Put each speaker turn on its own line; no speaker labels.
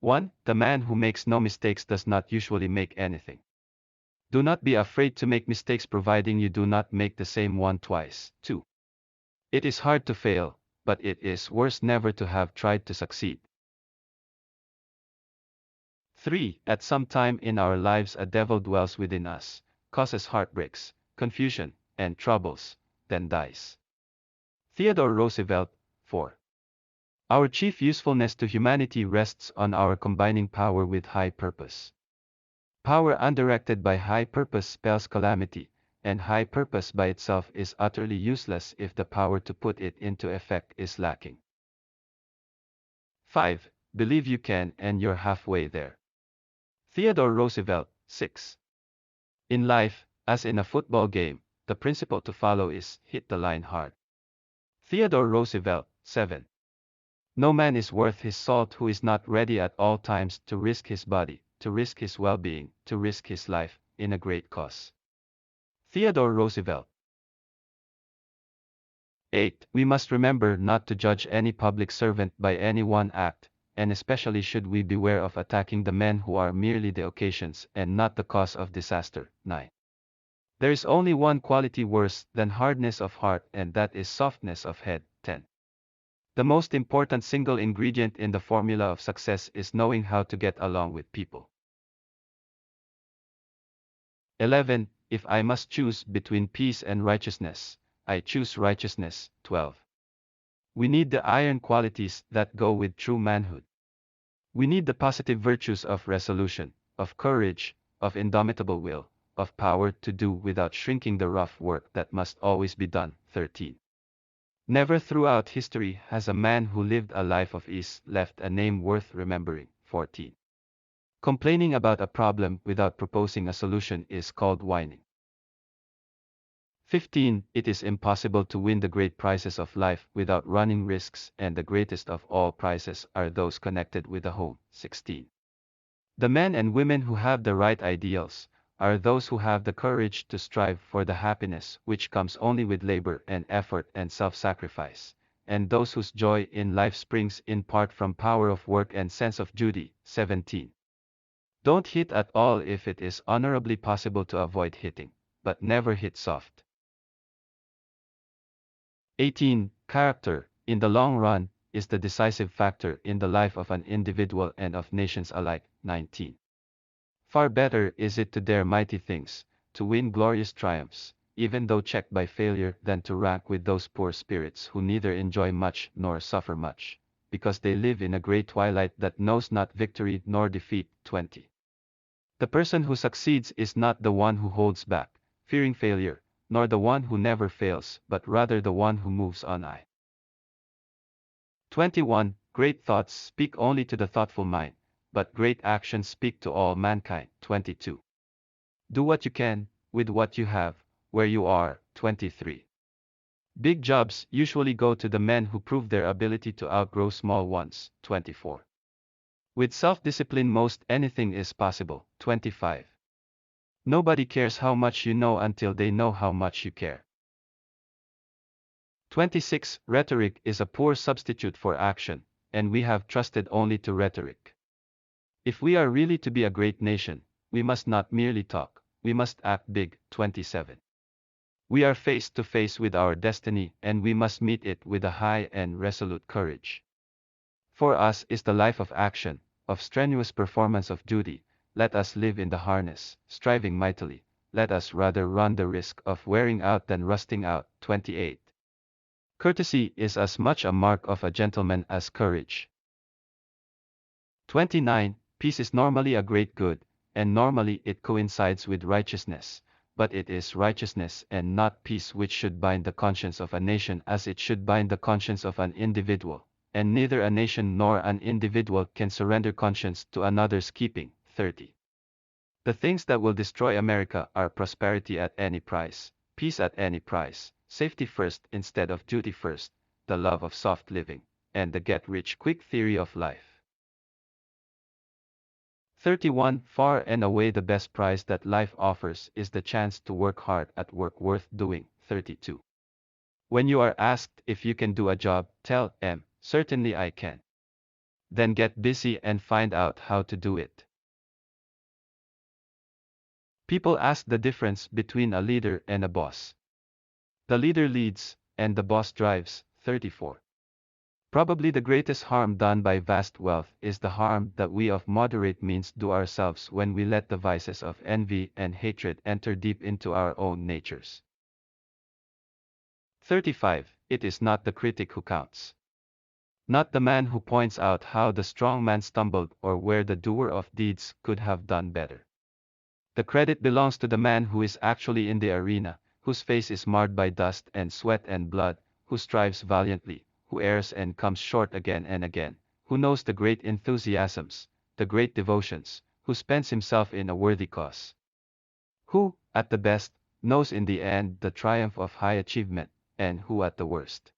1. The man who makes no mistakes does not usually make anything. Do not be afraid to make mistakes providing you do not make the same one twice. 2. It is hard to fail, but it is worse never to have tried to succeed. 3. At some time in our lives a devil dwells within us, causes heartbreaks, confusion, and troubles, then dies. Theodore Roosevelt. 4. Our chief usefulness to humanity rests on our combining power with high purpose. Power undirected by high purpose spells calamity, and high purpose by itself is utterly useless if the power to put it into effect is lacking. 5. Believe you can and you're halfway there. Theodore Roosevelt. 6. In life, as in a football game, the principle to follow is hit the line hard. Theodore Roosevelt. 7. No man is worth his salt who is not ready at all times to risk his body, to risk his well-being, to risk his life, in a great cause. Theodore Roosevelt. 8. We must remember not to judge any public servant by any one act, and especially should we beware of attacking the men who are merely the occasions and not the cause of disaster. 9. There is only one quality worse than hardness of heart, and that is softness of head. 10. The most important single ingredient in the formula of success is knowing how to get along with people. 11. If I must choose between peace and righteousness, I choose righteousness. 12. We need the iron qualities that go with true manhood. We need the positive virtues of resolution, of courage, of indomitable will, of power to do without shrinking the rough work that must always be done. 13. Never throughout history has a man who lived a life of ease left a name worth remembering. 14. Complaining about a problem without proposing a solution is called whining. 15. It is impossible to win the great prizes of life without running risks, and the greatest of all prizes are those connected with a home. 16. The men and women who have the right ideals are those who have the courage to strive for the happiness which comes only with labor and effort and self-sacrifice, and those whose joy in life springs in part from power of work and sense of duty. 17. Don't hit at all if it is honorably possible to avoid hitting, but never hit soft. 18. Character, in the long run, is the decisive factor in the life of an individual and of nations alike. 19. Far better is it to dare mighty things, to win glorious triumphs, even though checked by failure, than to rank with those poor spirits who neither enjoy much nor suffer much, because they live in a great twilight that knows not victory nor defeat. 20. The person who succeeds is not the one who holds back, fearing failure, nor the one who never fails, but rather the one who moves on. 21. Great thoughts speak only to the thoughtful mind, but great actions speak to all mankind. 22. Do what you can, with what you have, where you are. 23. Big jobs usually go to the men who prove their ability to outgrow small ones. 24. With self-discipline most anything is possible. 25. Nobody cares how much you know until they know how much you care. 26. Rhetoric is a poor substitute for action, and we have trusted only to rhetoric. If we are really to be a great nation, we must not merely talk, we must act big. 27. We are face to face with our destiny, and we must meet it with a high and resolute courage. For us is the life of action, of strenuous performance of duty. Let us live in the harness, striving mightily. Let us rather run the risk of wearing out than rusting out. 28. Courtesy is as much a mark of a gentleman as courage. 29. Peace is normally a great good, and normally it coincides with righteousness, but it is righteousness and not peace which should bind the conscience of a nation as it should bind the conscience of an individual, and neither a nation nor an individual can surrender conscience to another's keeping. 30. The things that will destroy America are prosperity at any price, peace at any price, safety first instead of duty first, the love of soft living, and the get-rich-quick theory of life. 31. Far and away the best prize that life offers is the chance to work hard at work worth doing. 32. When you are asked if you can do a job, tell them, certainly I can. then get busy and find out how to do it. People ask the difference between a leader and a boss. The leader leads, and the boss drives. 34. Probably the greatest harm done by vast wealth is the harm that we of moderate means do ourselves when we let the vices of envy and hatred enter deep into our own natures. 35. It is not the critic who counts. Not the man who points out how the strong man stumbled or where the doer of deeds could have done better. The credit belongs to the man who is actually in the arena, whose face is marred by dust and sweat and blood, who strives valiantly, who errs and comes short again and again, who knows the great enthusiasms, the great devotions, who spends himself in a worthy cause. Who, at the best, knows in the end the triumph of high achievement, and who at the worst